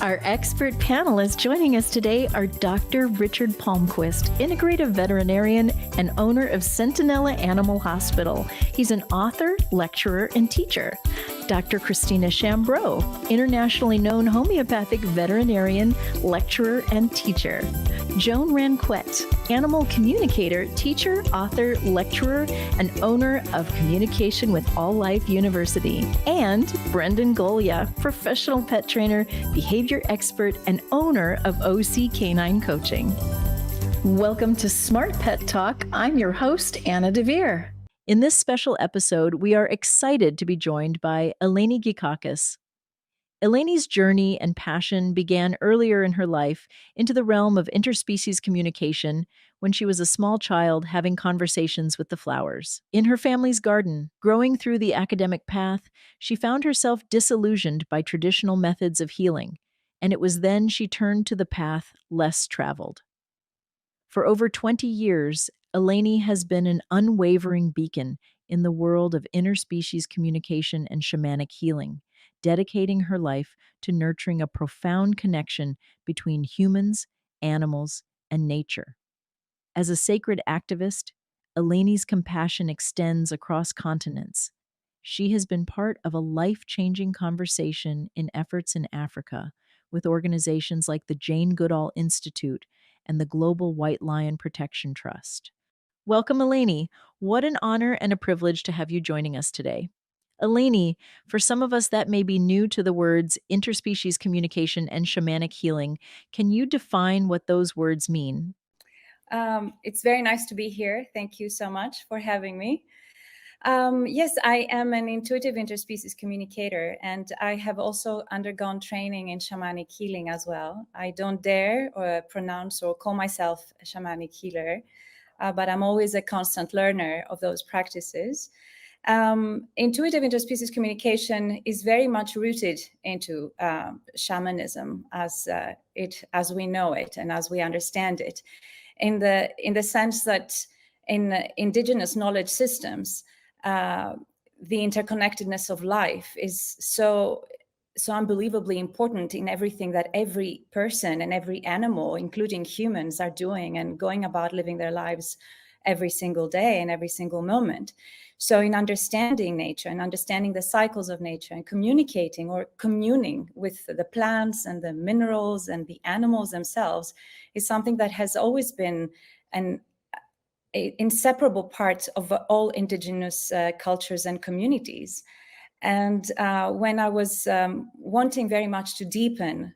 Our expert panelists joining us today are Dr. Richard Palmquist, integrative veterinarian and owner of Centinela Animal Hospital. He's an author, lecturer, and teacher. Dr. Christina Chambreau, internationally known homeopathic veterinarian, lecturer, and teacher. Joan Ranquet, animal communicator, teacher, author, lecturer, and owner of Communication with All Life University. And Brendan Golia, professional pet trainer, behavior expert, and owner of OC Canine Coaching. Welcome to Smart Pet Talk. I'm your host, Anna DeVere. In this special episode, we are excited to be joined by Eleni Gikakis. Eleni's journey and passion began earlier in her life into the realm of interspecies communication when she was a small child having conversations with the flowers. In her family's garden, growing through the academic path, she found herself disillusioned by traditional methods of healing, and it was then she turned to the path less traveled. For over 20 years, Eleni has been an unwavering beacon in the world of interspecies communication and shamanic healing, dedicating her life to nurturing a profound connection between humans, animals, and nature. As a sacred activist, Eleni's compassion extends across continents. She has been part of a life-changing conversation in efforts in Africa with organizations like the Jane Goodall Institute and the Global White Lion Protection Trust. Welcome, Eleni. What an honor and a privilege to have you joining us today. Eleni, for some of us that may be new to the words interspecies communication and shamanic healing, can you define what those words mean? It's very nice to be here. Thank you so much for having me. Yes, I am an intuitive interspecies communicator, and I have also undergone training in shamanic healing as well. I don't dare pronounce or call myself a shamanic healer, but I'm always a constant learner of those practices. Intuitive interspecies communication is very much rooted into shamanism as we know it and as we understand it, in the sense that in indigenous knowledge systems, the interconnectedness of life is so unbelievably important in everything that every person and every animal, including humans, are doing and going about living their lives every single day and every single moment. So in understanding nature and understanding the cycles of nature and communicating or communing with the plants and the minerals and the animals themselves is something that has always been an inseparable part of all indigenous cultures and communities. And when I was wanting very much to deepen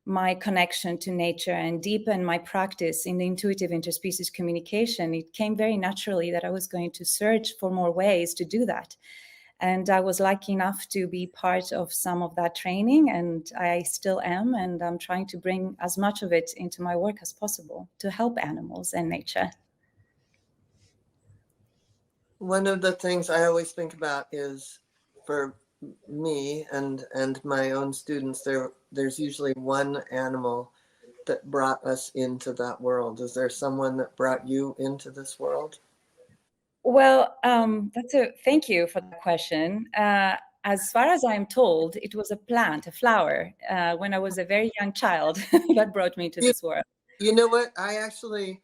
my connection to nature and deepen my practice in the intuitive interspecies communication, it came very naturally that I was going to search for more ways to do that. And I was lucky enough to be part of some of that training, and I still am, and I'm trying to bring as much of it into my work as possible to help animals and nature. One of the things I always think about is, for me and my own students, there's usually one animal that brought us into that world. Is there someone that brought you into this world? Well, thank you for the question. As far as I'm told, it was a plant, a flower, when I was a very young child that brought me to this world. You know what? I actually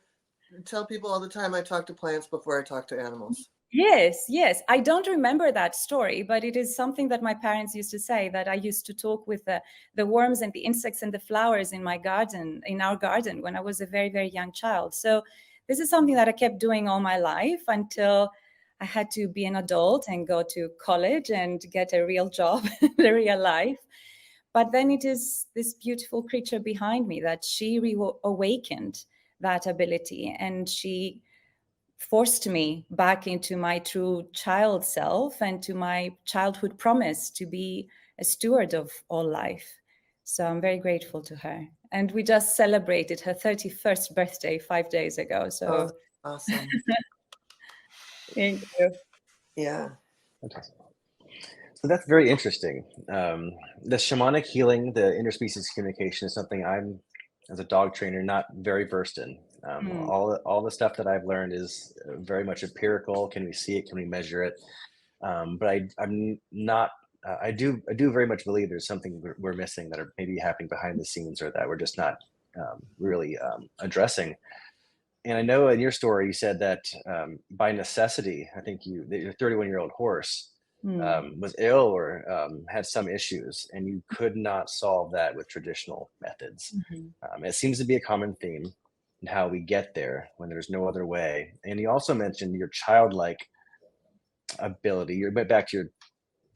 tell people all the time I talk to plants before I talk to animals. Yes. I don't remember that story, but it is something that my parents used to say, that I used to talk with the worms and the insects and the flowers in my garden, in our garden, when I was a very, very young child. So this is something that I kept doing all my life until I had to be an adult and go to college and get a real job, the real life. But then it is this beautiful creature behind me that she awakened that ability, and she forced me back into my true child self and to my childhood promise to be a steward of all life. So I'm very grateful to her. And we just celebrated her 31st birthday 5 days ago. So awesome. Thank you. Yeah. Fantastic. So that's very interesting. The shamanic healing, the interspecies communication is something I'm, as a dog trainer, not very versed in. All the stuff that I've learned is very much empirical. Can we see it? Can we measure it? But I'm not I do very much believe there's something we're missing that are maybe happening behind the scenes, or that we're just not really addressing. And I know in your story you said that by necessity, I think that your 31-year-old horse was ill or had some issues, and you could not solve that with traditional methods. It seems to be a common theme in how we get there when there's no other way. And you also mentioned your childlike ability. You went back to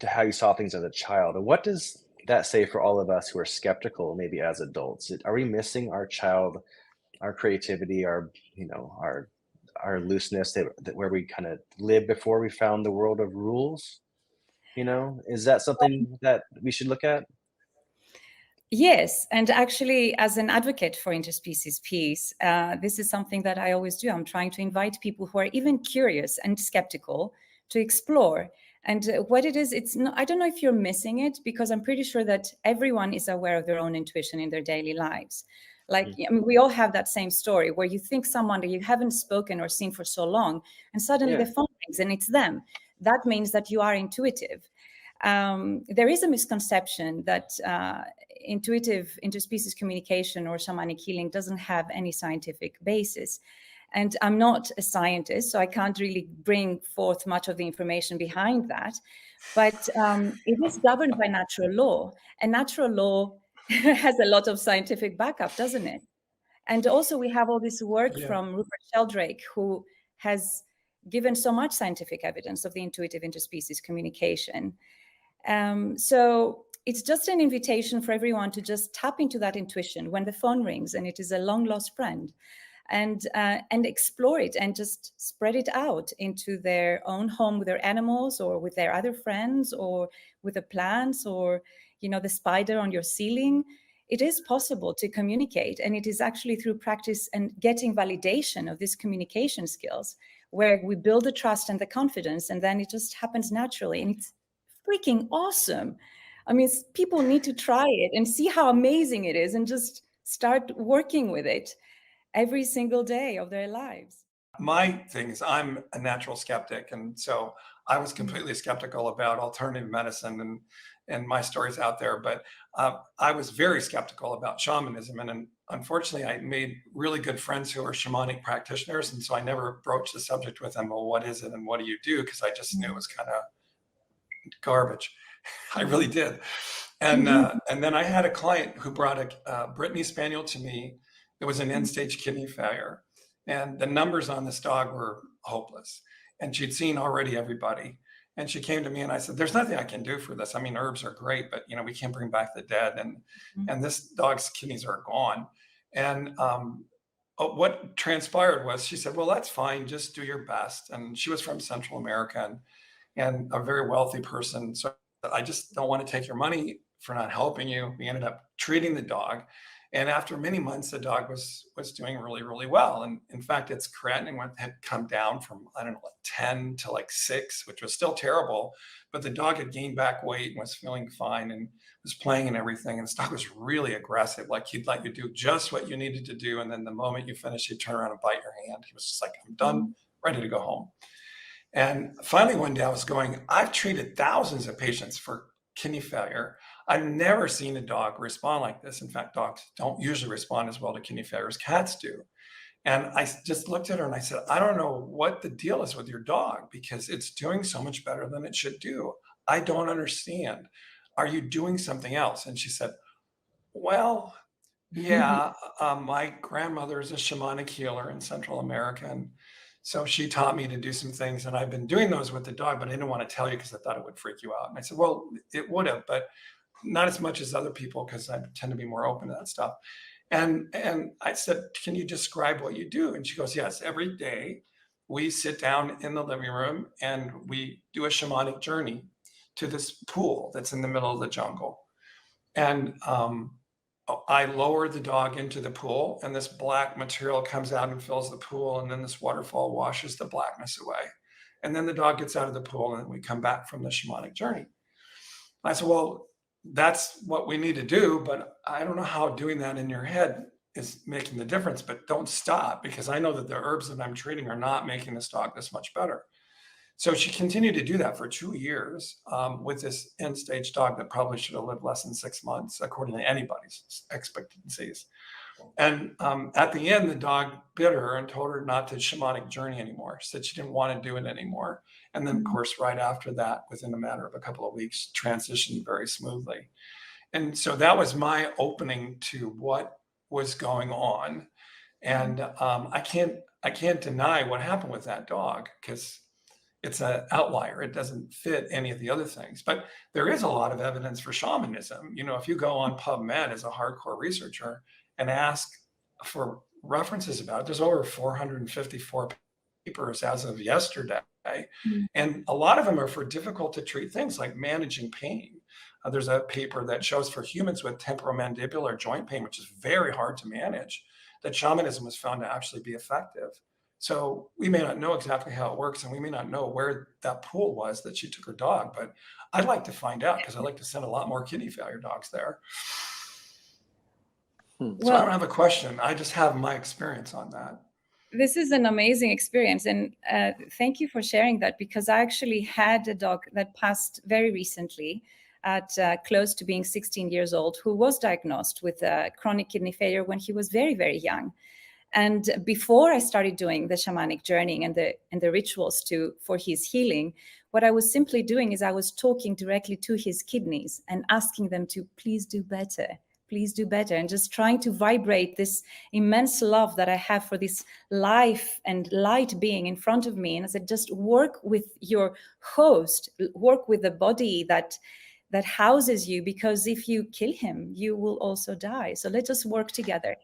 how you saw things as a child. And what does that say for all of us who are skeptical, maybe as adults? Are we missing our our creativity, our looseness, that where we kind of lived before we found the world of rules? Is that something that we should look at? Yes, and actually, as an advocate for interspecies peace, this is something that I always do. I'm trying to invite people who are even curious and skeptical to explore. And what it is, it's not, I don't know if you're missing it, because I'm pretty sure that everyone is aware of their own intuition in their daily lives. Like, I mean, we all have that same story where you think someone that you haven't spoken or seen for so long, and suddenly the phone rings and it's them. That means that you are intuitive. There is a misconception that intuitive interspecies communication or shamanic healing doesn't have any scientific basis. And I'm not a scientist, so I can't really bring forth much of the information behind that. But it is governed by natural law, and natural law has a lot of scientific backup, doesn't it? And also we have all this work from Rupert Sheldrake, who has given so much scientific evidence of the intuitive interspecies communication. So it's just an invitation for everyone to just tap into that intuition when the phone rings and it is a long lost friend, and explore it and just spread it out into their own home with their animals, or with their other friends, or with the plants, or the spider on your ceiling. It is possible to communicate, and it is actually through practice and getting validation of these communication skills where we build the trust and the confidence, and then it just happens naturally, and it's freaking awesome. I mean, people need to try it and see how amazing it is, and just start working with it every single day of their lives. My thing is, I'm a natural skeptic, and so I was completely skeptical about alternative medicine, and my story's out there, but I was very skeptical about shamanism, and unfortunately I made really good friends who are shamanic practitioners, and so I never broached the subject with them. Well, what is it and what do you do? Because I just knew it was kind of garbage. I really did. And then I had a client who brought a Brittany Spaniel to me. It was an end-stage kidney failure, and the numbers on this dog were hopeless. And she'd seen already everybody. And she came to me and I said, "There's nothing I can do for this. I mean, herbs are great, but we can't bring back the dead. And this dog's kidneys are gone." And what transpired was, she said, "Well, that's fine. Just do your best." And she was from Central America and a very wealthy person. So I just don't want to take your money for not helping you. We ended up treating the dog. And after many months, the dog was doing really, really well. And in fact, its creatinine had come down from, I don't know, like 10 to like 6, which was still terrible. But the dog had gained back weight and was feeling fine and was playing and everything. And this dog was really aggressive. Like, he'd let you do just what you needed to do. And then the moment you finish, he'd turn around and bite your hand. He was just like, "I'm done, ready to go home." And finally, one day I was going, I've treated thousands of patients for kidney failure. I've never seen a dog respond like this. In fact, dogs don't usually respond as well to kidney failure as cats do. And I just looked at her and I said, "I don't know what the deal is with your dog, because it's doing so much better than it should do. I don't understand. Are you doing something else?" And she said, "Well, yeah, my grandmother is a shamanic healer in Central America. And so she taught me to do some things, and I've been doing those with the dog, but I didn't want to tell you because I thought it would freak you out." And I said, "Well, it would have, but not as much as other people, because I tend to be more open to that stuff." And I said, "Can you describe what you do?" And she goes, "Yes, every day we sit down in the living room and we do a shamanic journey to this pool that's in the middle of the jungle. And I lower the dog into the pool, and this black material comes out and fills the pool, and then this waterfall washes the blackness away. And then the dog gets out of the pool, and we come back from the shamanic journey." I said, "Well, that's what we need to do, but I don't know how doing that in your head is making the difference, but don't stop, because I know that the herbs that I'm treating are not making this dog this much better." So she continued to do that for 2 years with this end stage dog that probably should have lived less than 6 months, according to anybody's expectancies. And at the end, the dog bit her and told her not to shamanic journey anymore. She said she didn't want to do it anymore. And then, of course, right after that, within a matter of a couple of weeks, transitioned very smoothly. And so that was my opening to what was going on. And I can't deny what happened with that dog, because it's an outlier. It doesn't fit any of the other things. But there is a lot of evidence for shamanism. You know, if you go on PubMed as a hardcore researcher and ask for references about it, there's over 454 papers as of yesterday. And a lot of them are for difficult to treat things like managing pain. There's a paper that shows for humans with temporomandibular joint pain, which is very hard to manage, that shamanism was found to actually be effective. So we may not know exactly how it works, and we may not know where that pool was that she took her dog, but I'd like to find out, because I'd like to send a lot more kidney failure dogs there. So I don't have a question. I just have my experience on that. This is an amazing experience. And thank you for sharing that, because I actually had a dog that passed very recently at close to being 16 years old, who was diagnosed with chronic kidney failure when he was very, very young. And before I started doing the shamanic journey and the rituals for his healing, what I was simply doing is I was talking directly to his kidneys and asking them to please do better, and just trying to vibrate this immense love that I have for this life and light being in front of me. And I said, just work with your host, work with the body that houses you, because if you kill him, you will also die. So let us work together.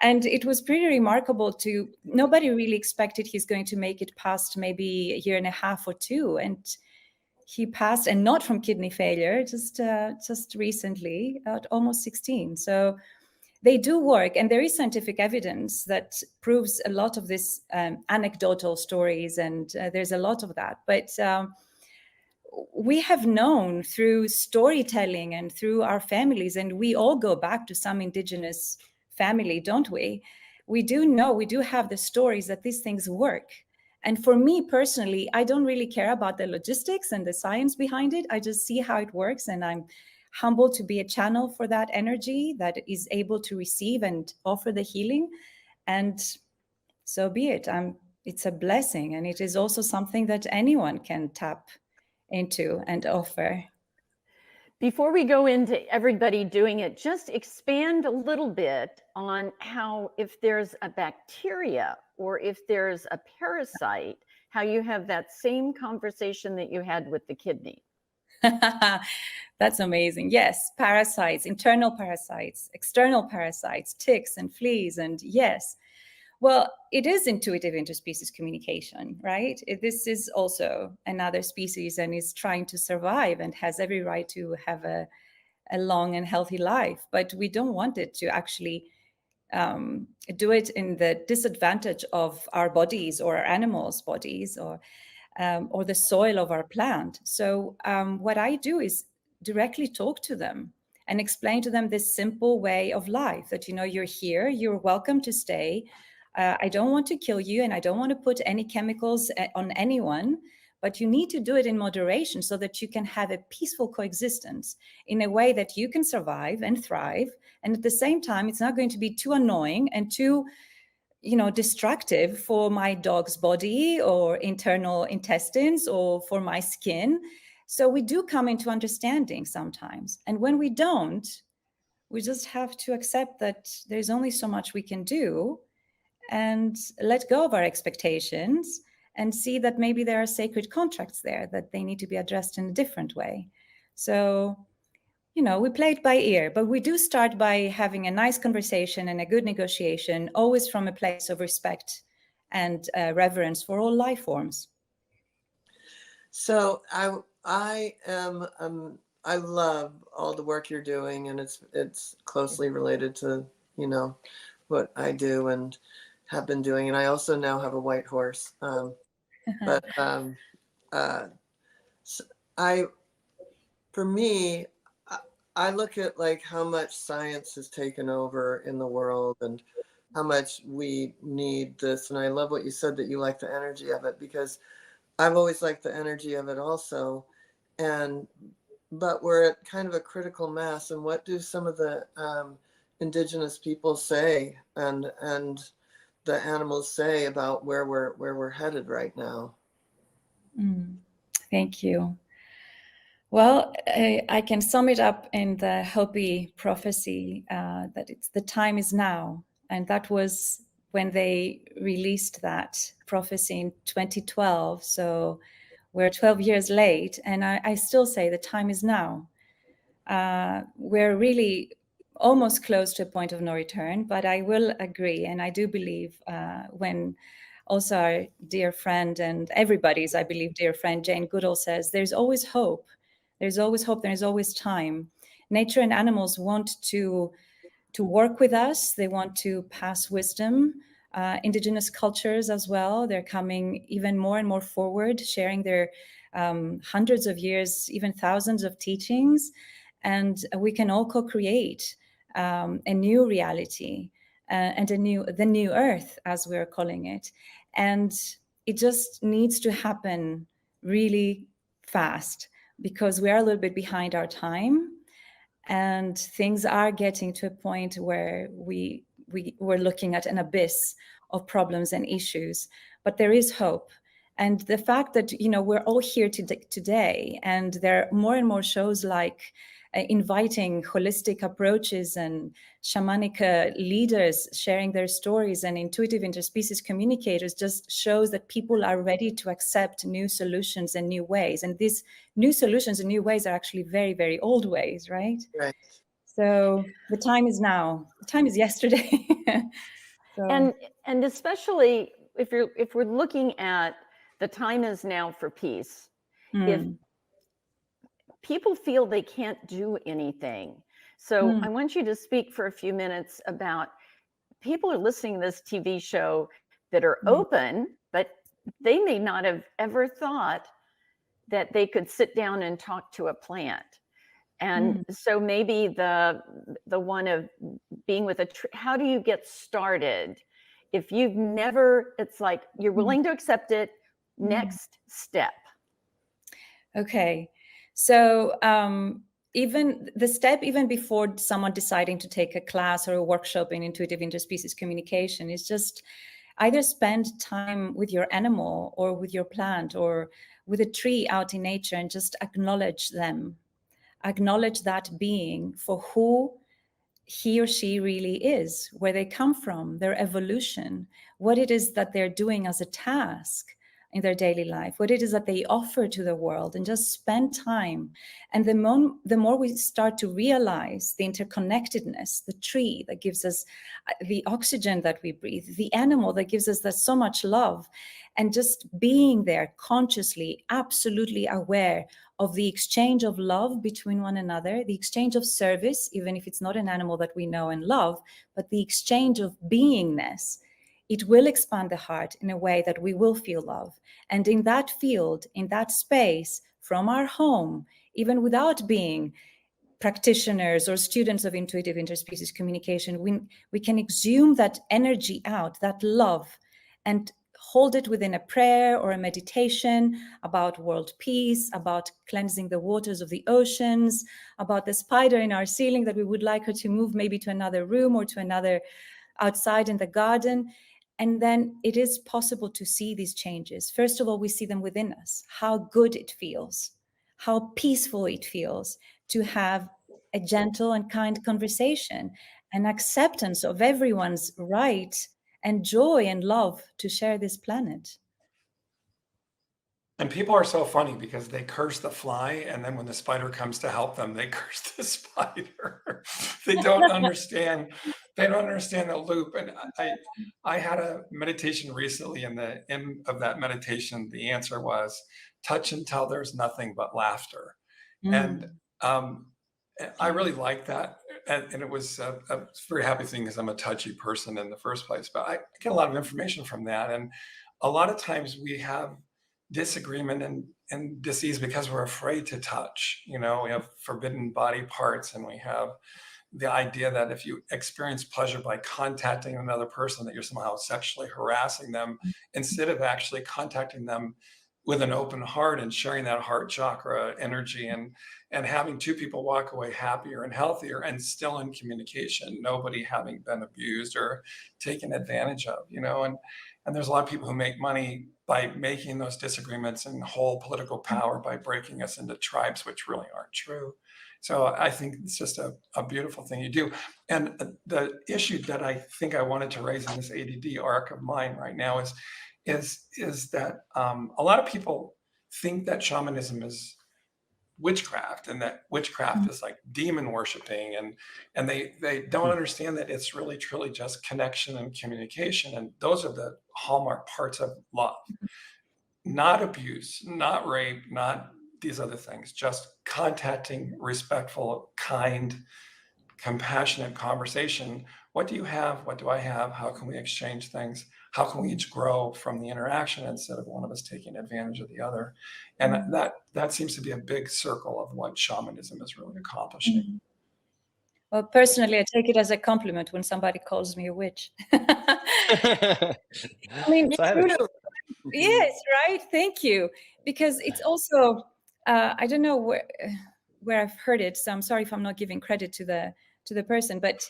And it was pretty remarkable nobody really expected he's going to make it past maybe a year and a half or 2. And he passed, and not from kidney failure, just recently, at almost 16. So they do work, and there is scientific evidence that proves a lot of this anecdotal stories, and there's a lot of that. But we have known through storytelling and through our families, and we all go back to some indigenous family, don't we? We do know, we do have the stories that these things work. And for me personally, I don't really care about the logistics and the science behind it. I just see how it works, and I'm humbled to be a channel for that energy that is able to receive and offer the healing. And so be it. It's a blessing, and it is also something that anyone can tap into and offer. Before we go into everybody doing it, just expand a little bit on how, if there's a bacteria or if there's a parasite, how you have that same conversation that you had with the kidney. That's amazing. Yes, parasites, internal parasites, external parasites, ticks and fleas, and yes. Well, it is intuitive interspecies communication, right? This is also another species and is trying to survive and has every right to have a long and healthy life. But we don't want it to actually do it in the disadvantage of our bodies or our animals' bodies or the soil of our plant. So what I do is directly talk to them and explain to them this simple way of life that, you're here, you're welcome to stay. I don't want to kill you, and I don't want to put any chemicals on anyone, but you need to do it in moderation so that you can have a peaceful coexistence in a way that you can survive and thrive. And at the same time, it's not going to be too annoying and too, destructive for my dog's body or internal intestines or for my skin. So we do come into understanding sometimes. And when we don't, we just have to accept that there's only so much we can do and let go of our expectations and see that maybe there are sacred contracts there that they need to be addressed in a different way. So, we play it by ear, but we do start by having a nice conversation and a good negotiation, always from a place of respect and reverence for all life forms. So I love all the work you're doing, and it's closely related to, what I do and have been doing. And I also now have a white horse. For me, I look at like how much science has taken over in the world and how much we need this. And I love what you said, that you like the energy of it, because I've always liked the energy of it also. And but we're at kind of a critical mass. And what do some of the indigenous people say and the animals say about where we're headed right now? Thank you. Well, I can sum it up in the Hopi prophecy that it's the time is now. And that was when they released that prophecy in 2012. So we're 12 years late. And I still say the time is now. We're really almost close to a point of no return, but I will agree. And I do believe when also our dear friend and everybody's, I believe, dear friend Jane Goodall says, there's always hope. There's always hope. There's always time. Nature and animals want to work with us. They want to pass wisdom. Indigenous cultures as well. They're coming even more and more forward, sharing their hundreds of years, even thousands of teachings. And we can all co-create a new reality and the new earth, as we're calling it. And it just needs to happen really fast because we are a little bit behind our time, and things are getting to a point where we're looking at an abyss of problems and issues. But there is hope. And the fact that, we're all here today, and there are more and more shows like inviting holistic approaches and shamanic leaders sharing their stories and intuitive interspecies communicators just shows that people are ready to accept new solutions and new ways. And these new solutions and new ways are actually very, very old ways, right? Right. So the time is now. The time is yesterday. So. And especially if we're looking at the time is now for peace. If people feel they can't do anything. So I want you to speak for a few minutes about people are listening to this TV show that are open, but they may not have ever thought that they could sit down and talk to a plant. And so maybe the one of being with a tree, how do you get started? If you've never, it's like you're willing to accept it, next step. Okay. So even the step, even before someone deciding to take a class or a workshop in intuitive interspecies communication, is just either spend time with your animal or with your plant or with a tree out in nature and just acknowledge them. Acknowledge that being for who he or she really is, where they come from, their evolution, what it is that they're doing as a task in their daily life, what it is that they offer to the world, and just spend time. And the more we start to realize the interconnectedness, the tree that gives us the oxygen that we breathe, the animal that gives us that so much love, and just being there consciously, absolutely aware of the exchange of love between one another, the exchange of service, even if it's not an animal that we know and love, but the exchange of beingness, it will expand the heart in a way that we will feel love. And in that field, in that space, from our home, even without being practitioners or students of intuitive interspecies communication, we can exhume that energy out, that love, and hold it within a prayer or a meditation about world peace, about cleansing the waters of the oceans, about the spider in our ceiling that we would like her to move maybe to another room or to another outside in the garden. And then it is possible to see these changes. First of all, we see them within us, how good it feels, how peaceful it feels to have a gentle and kind conversation, an acceptance of everyone's right and joy and love to share this planet. And people are so funny because they curse the fly, and then when the spider comes to help them, they curse the spider. They don't understand. They don't understand the loop. And I had a meditation recently, and the end of that meditation, the answer was touch until there's nothing but laughter. And I really like that. And it was a very happy thing because I'm a touchy person in the first place. But I get a lot of information from that. And a lot of times we have disagreement and disease because we're afraid to touch. We have forbidden body parts, and we have the idea that if you experience pleasure by contacting another person, that you're somehow sexually harassing them instead of actually contacting them with an open heart and sharing that heart chakra energy, and having two people walk away happier and healthier and still in communication, nobody having been abused or taken advantage of, and there's a lot of people who make money by making those disagreements and hold political power by breaking us into tribes, which really aren't true. So I think it's just a beautiful thing you do. And the issue that I think I wanted to raise in this ADD arc of mine right now is that a lot of people think that shamanism is witchcraft, and that witchcraft is like demon worshiping, and they don't understand that it's really truly just connection and communication, and those are the hallmark parts of love. Not abuse, not rape, not these other things, just contacting, respectful, kind, compassionate conversation. What do you have? What do I have? How can we exchange things? How can we each grow from the interaction instead of one of us taking advantage of the other? And that seems to be a big circle of what shamanism is really accomplishing. Well, personally, I take it as a compliment when somebody calls me a witch. I mean, So I have a yes, right. Thank you. Because it's also, I don't know where I've heard it, so I'm sorry if I'm not giving credit to the person, but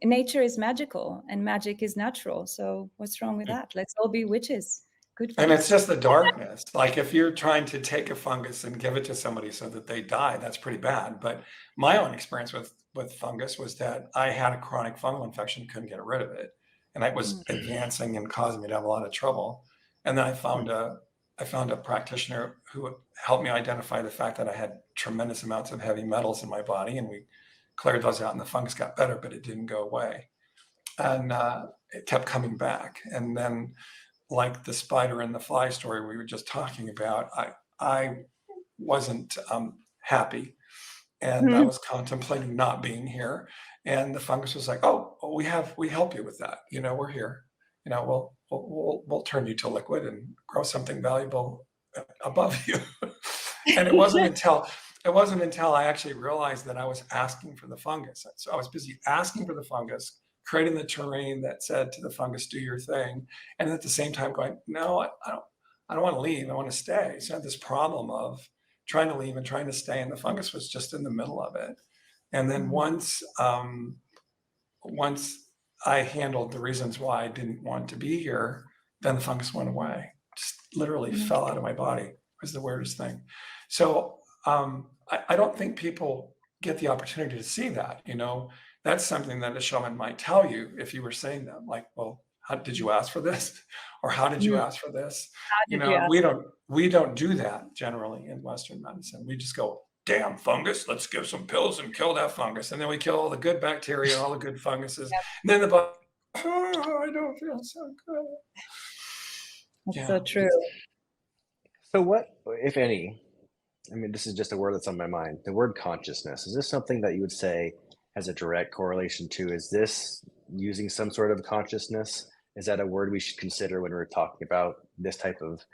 nature is magical and magic is natural. So what's wrong with that? Let's all be witches. Good. And it's just the darkness. Like if you're trying to take a fungus and give it to somebody so that they die, that's pretty bad. But my own experience with fungus was that I had a chronic fungal infection, couldn't get rid of it. And it was advancing and causing me to have a lot of trouble. And then I found a practitioner who helped me identify the fact that I had tremendous amounts of heavy metals in my body, and we cleared those out and the fungus got better, but it didn't go away. And it kept coming back. And then, like the spider and the fly story we were just talking about, I wasn't happy, and I was contemplating not being here. And the fungus was like, "Oh, we help you with that. We're here. We'll turn you to liquid and grow something valuable above you." And it wasn't until I actually realized that I was asking for the fungus. So I was busy asking for the fungus, creating the terrain that said to the fungus, "Do your thing," and at the same time going, "No, I don't want to leave. I want to stay." So I had this problem of trying to leave and trying to stay, and the fungus was just in the middle of it. And then once I handled the reasons why I didn't want to be here, then the fungus went away. Just literally fell out of my body. It was the weirdest thing. So I don't think people get the opportunity to see that. That's something that a shaman might tell you if you were saying that, like, "Well, how did you ask for this?" Or "How did you ask for this?" We don't do that generally in Western medicine. We just go, "Damn fungus, let's give some pills and kill that fungus." And then we kill all the good bacteria, all the good funguses. Yep. And then the body, "Oh, I don't feel so good." That's so true. So what, if any, I mean, this is just a word that's on my mind, the word consciousness, is this something that you would say has a direct correlation to, is this using some sort of consciousness? Is that a word we should consider when we're talking about this type of,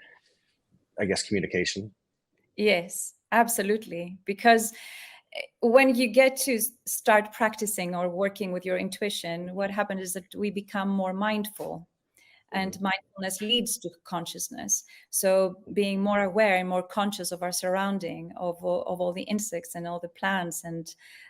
I guess, communication? Yes, absolutely. Because when you get to start practicing or working with your intuition, what happens is that we become more mindful. And mindfulness leads to consciousness. So being more aware and more conscious of our surrounding, of all the insects and all the plants and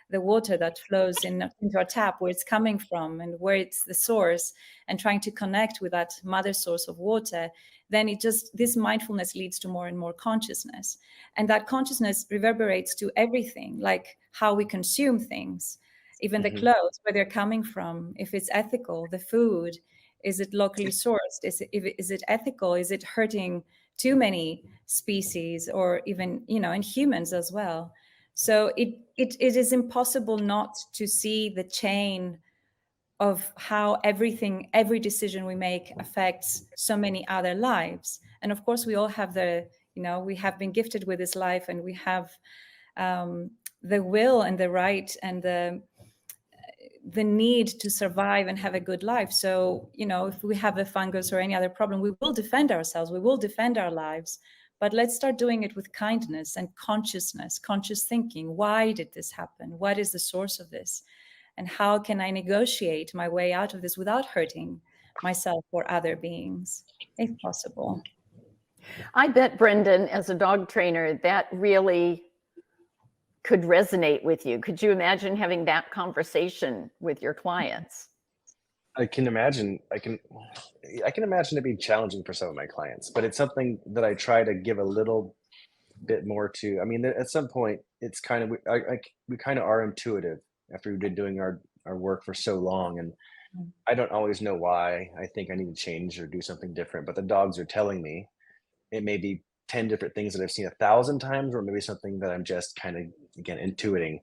the water that flows into our tap, where it's coming from and where it's the source, and trying to connect with that mother source of water, then this mindfulness leads to more and more consciousness. And that consciousness reverberates to everything, like how we consume things, even the clothes, where they're coming from, if it's ethical, the food. Is it locally sourced? Is it ethical? Is it hurting too many species, or even, in humans as well? So it is impossible not to see the chain of how every decision we make affects so many other lives. And of course, we all have we have been gifted with this life, and we have the will and the right and the need to survive and have a good life. So, if we have a fungus or any other problem, we will defend ourselves, we will defend our lives. But let's start doing it with kindness and consciousness, conscious thinking. Why did this happen? What is the source of this? And how can I negotiate my way out of this without hurting myself or other beings, if possible? I bet, Brendan, as a dog trainer, that really could resonate with you. Could you imagine having that conversation with your clients? I can imagine. I can imagine it being challenging for some of my clients, but it's something that I try to give a little bit more to. I mean, at some point, it's kind of we kind of are intuitive after we've been doing our work for so long, and I don't always know why I think I need to change or do something different, but the dogs are telling me. It may be 10 different things that I've seen 1,000 times, or maybe something that I'm just kind of, again, intuiting.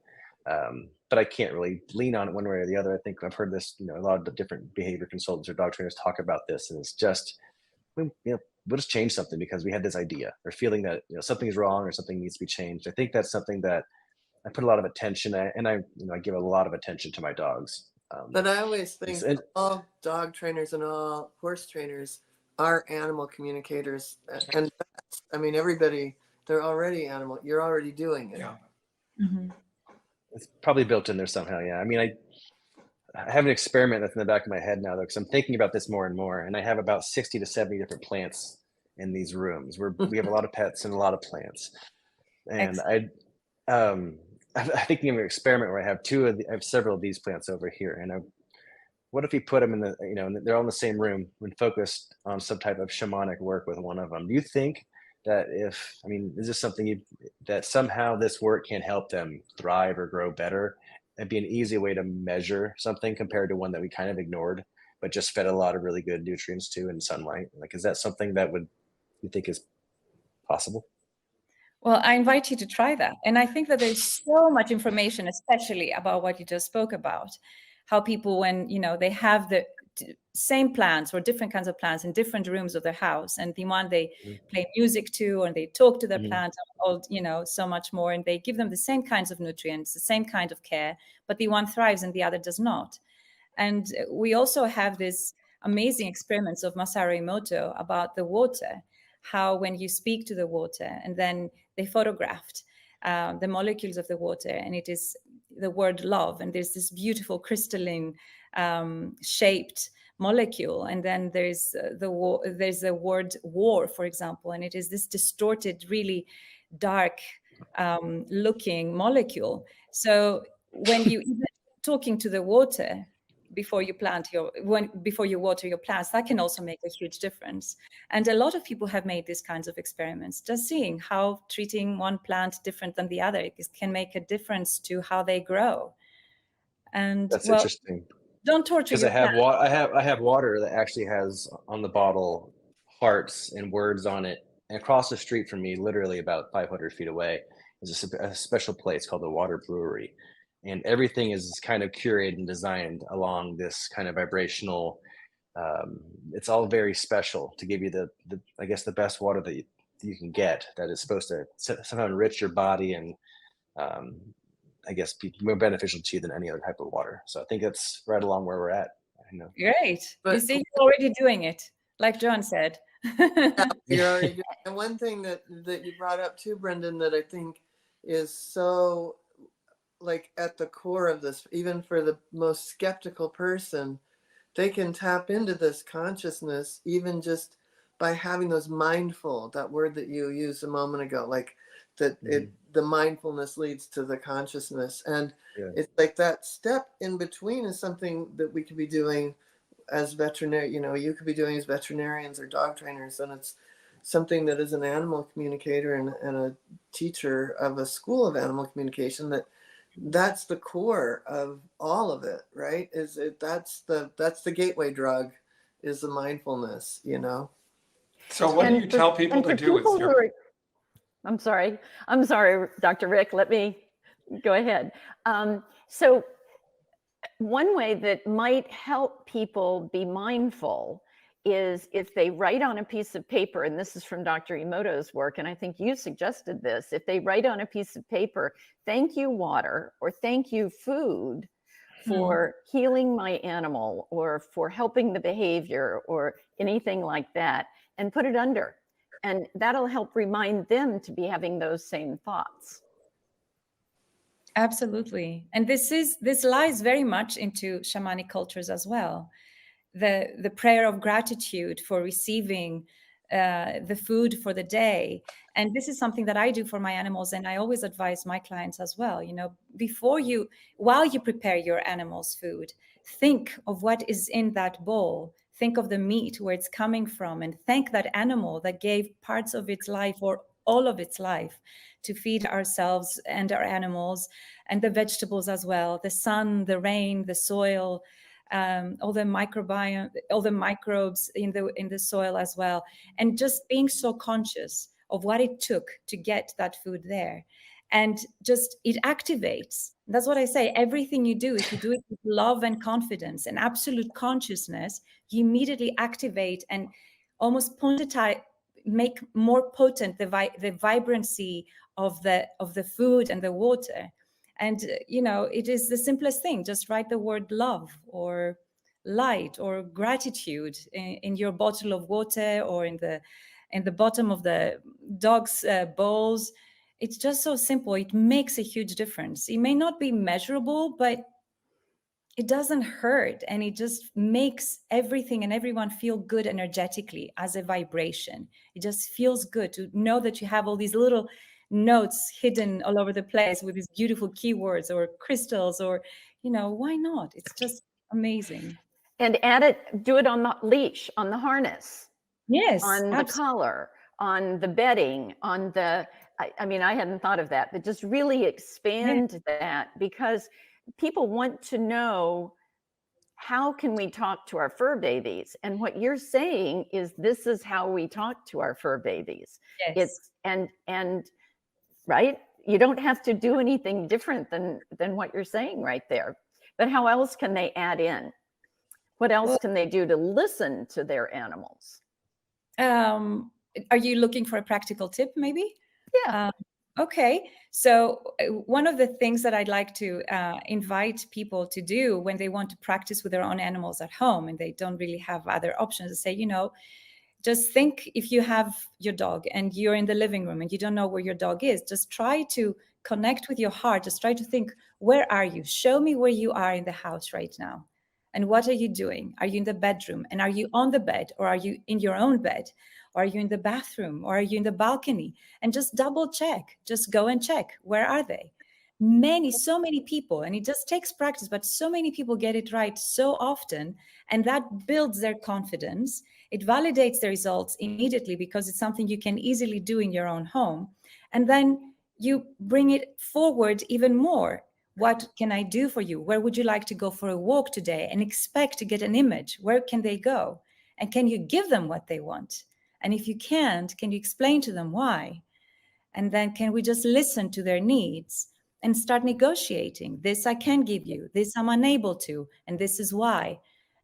But I can't really lean on it one way or the other. I think I've heard this, a lot of the different behavior consultants or dog trainers talk about this, and it's just, we'll just change something because we had this idea or feeling that something's wrong or something needs to be changed. I think that's something that I put a lot of attention at, and I give a lot of attention to my dogs. But I always think all dog trainers and all horse trainers are animal communicators, and I mean, everybody, they're already animal. You're already doing it. Yeah. Mm-hmm. It's probably built in there somehow. Yeah. I mean, I have an experiment that's in the back of my head now, though, because I'm thinking about this more and more. And I have about 60 to 70 different plants in these rooms where we have a lot of pets and a lot of plants. And I'm thinking of an experiment where I have I have several of these plants over here. And what if we put them in they're all in the same room and focused on some type of shamanic work with one of them? Do you think that is this something that somehow this work can help them thrive or grow better? It'd be an easy way to measure something compared to one that we kind of ignored, but just fed a lot of really good nutrients to in sunlight. Like, is that something that you think is possible? Well, I invite you to try that. And I think that there's so much information, especially about what you just spoke about, how people, when, they have the same plants or different kinds of plants in different rooms of their house, and the one they play music to, or they talk to their plants, so much more, and they give them the same kinds of nutrients, the same kind of care, but the one thrives and the other does not. And we also have this amazing experiments of Masaru Emoto about the water, how when you speak to the water, and then they photographed the molecules of the water, and it is the word love, and there's this beautiful crystalline shaped molecule, and then there's the word war, for example, and it is this distorted, really dark looking molecule. So when you even talking to the water before you water your plants, that can also make a huge difference. And a lot of people have made these kinds of experiments, just seeing how treating one plant different than the other can make a difference to how they grow. And that's interesting. Don't torture because your plant. I have water that actually has on the bottle hearts and words on it. And across the street from me, literally about 500 feet away, is a special place called the Water Brewery. And everything is kind of curated and designed along this kind of vibrational. It's all very special to give you the best water that you can get. That is supposed to somehow enrich your body and I guess be more beneficial to you than any other type of water. So I think that's right along where we're at. I know. Great. You see, you're already doing it, like John said. Yeah, you're already doing it. And one thing that you brought up too, Brendan, that I think is so like at the core of this, even for the most skeptical person, they can tap into this consciousness even just by having those mindful, that word that you used a moment ago, like that the mindfulness leads to the consciousness. And it's like that step in between is something that we could be doing as veterinary, you could be doing as veterinarians or dog trainers. And it's something that is an animal communicator and a teacher of a school of animal communication that's the core of all of it, right? That's the gateway drug, is the mindfulness, So what do you tell people to do with your... I'm sorry, Dr. Rick, let me go ahead. So one way that might help people be mindful is if they write on a piece of paper, and this is from Dr. Emoto's work, and I think you suggested this, if they write on a piece of paper, thank you water, or thank you food for healing my animal, or for helping the behavior, or anything like that, and put it under. And that'll help remind them to be having those same thoughts. Absolutely. And this lies very much into shamanic cultures as well. The prayer of gratitude for receiving the food for the day. And this is something that I do for my animals, and I always advise my clients as well. You know, while you prepare your animal's food, think of what is in that bowl. Think of the meat, where it's coming from, and thank that animal that gave parts of its life or all of its life to feed ourselves and our animals, and the vegetables as well, the sun, the rain, the soil, all the microbiome, all the microbes in the soil as well. And just being so conscious of what it took to get that food there. And just it activates. That's what I say. Everything you do, if you do it with love and confidence and absolute consciousness, you immediately activate and almost make more potent the vibrancy of the food and the water. And you know, it is the simplest thing. Just write the word love or light or gratitude in your bottle of water, or in the bottom of the dog's bowls. It's just so simple. It makes a huge difference. It may not be measurable, but it doesn't hurt, and it just makes everything and everyone feel good energetically as a vibration. It just feels good to know that you have all these little notes hidden all over the place with these beautiful keywords or crystals, or, you know, why not? It's just amazing. And do it on the leash, on the harness, Yes, on the collar, on the bedding, on the, I mean, I hadn't thought of that, but just really expand that, because people want to know, how can we talk to our fur babies? And what you're saying is, this is how we talk to our fur babies. Yes. And right, you don't have to do anything different than what you're saying right there. But how else can they add in? What else can they do to listen to their animals? Are you looking for a practical tip, maybe? Yeah. Okay. So one of the things that I'd like to invite people to do when they want to practice with their own animals at home, and they don't really have other options, to say, you know, just think, if you have your dog and you're in the living room and you don't know where your dog is, just try to connect with your heart. Just try to think, where are you? Show me where you are in the house right now. And what are you doing? Are you in the bedroom? And are you on the bed, or are you in your own bed? Or are you in the bathroom? Or are you in the balcony? And just double check. Just go and check. Where are they? So many people, and it just takes practice, but so many people get it right so often, and that builds their confidence. It validates the results immediately, because it's something you can easily do in your own home. And then you bring it forward even more. What can I do for you? Where would you like to go for a walk today? And expect to get an image. Where can they go? And can you give them what they want? And if you can't, can you explain to them why? And then can we just listen to their needs and start negotiating? This I can give you, this I'm unable to, and this is why.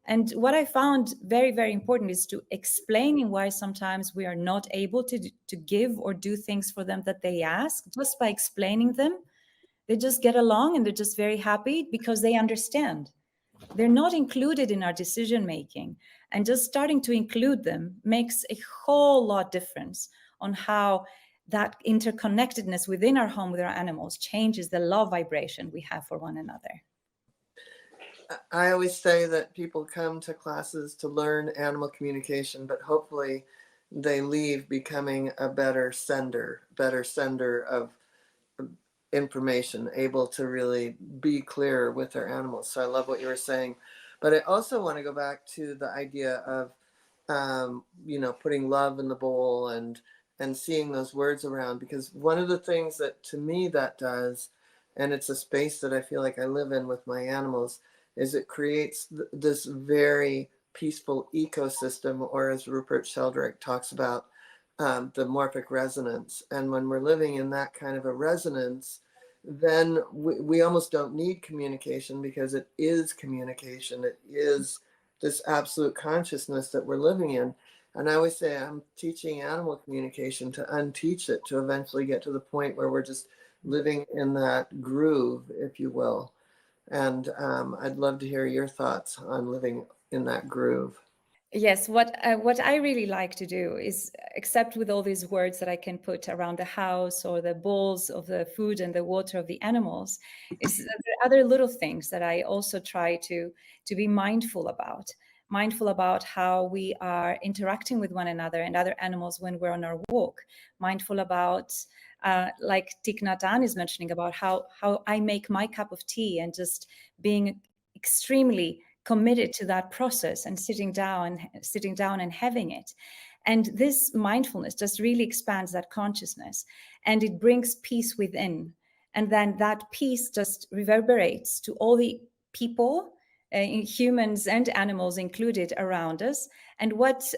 And what I found very, very important is to explaining why sometimes we are not able to give or do things for them that they ask. Just by explaining them, they just get along, and they're just very happy because they understand. They're not included in our decision making, and just starting to include them makes a whole lot difference on how that interconnectedness within our home with our animals changes the love vibration we have for one another. I always say that people come to classes to learn animal communication, but hopefully they leave becoming a better sender of information, able to really be clear with their animals. So I love what you were saying. But I also want to go back to the idea of, putting love in the bowl and seeing those words around, because one of the things that to me that does, and it's a space that I feel like I live in with my animals, is it creates this very peaceful ecosystem, or as Rupert Sheldrake talks about, the morphic resonance. And when we're living in that kind of a resonance, then we almost don't need communication, because it is communication. It is this absolute consciousness that we're living in. And I always say I'm teaching animal communication to unteach it, to eventually get to the point where we're just living in that groove, if you will. And I'd love to hear your thoughts on living in that groove. Yes, what I really like to do is, except with all these words that I can put around the house or the bowls of the food and the water of the animals, is there are other little things that I also try to be mindful about. mindful about how we are interacting with one another and other animals when we're on our walk, mindful about, like Thich Nhat Hanh is mentioning, about how I make my cup of tea, and just being extremely committed to that process and sitting down and having it. And this mindfulness just really expands that consciousness, and it brings peace within. And then that peace just reverberates to all the people, humans and animals included, around us. And what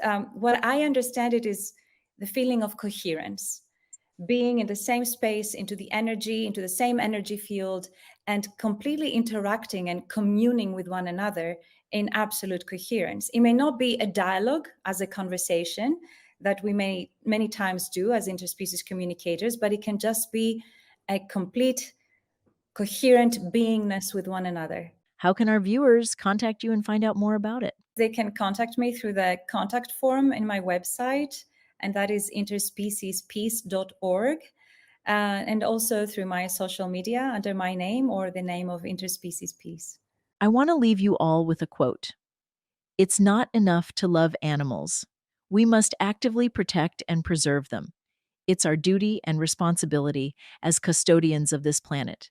I understand it is the feeling of coherence, being in the same space, into the same energy field, and completely interacting and communing with one another in absolute coherence. It may not be a dialogue as a conversation that we may many times do as interspecies communicators, but it can just be a complete coherent beingness with one another. How can our viewers contact you and find out more about it? They can contact me through the contact form in my website, and that is interspeciespeace.org, and also through my social media under my name or the name of Interspecies Peace. I want to leave you all with a quote. It's not enough to love animals. We must actively protect and preserve them. It's our duty and responsibility as custodians of this planet.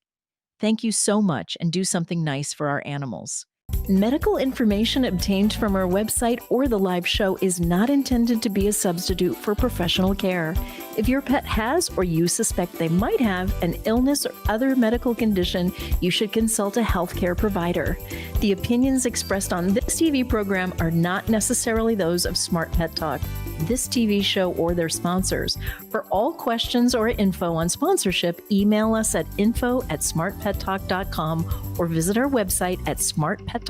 Thank you so much, and do something nice for our animals. Medical information obtained from our website or the live show is not intended to be a substitute for professional care. If your pet has, or you suspect they might have, an illness or other medical condition, you should consult a healthcare provider. The opinions expressed on this TV program are not necessarily those of Smart Pet Talk, this TV show, or their sponsors. For all questions or info on sponsorship, email us at info@smartpettalk.com or visit our website at smartpettalk.com.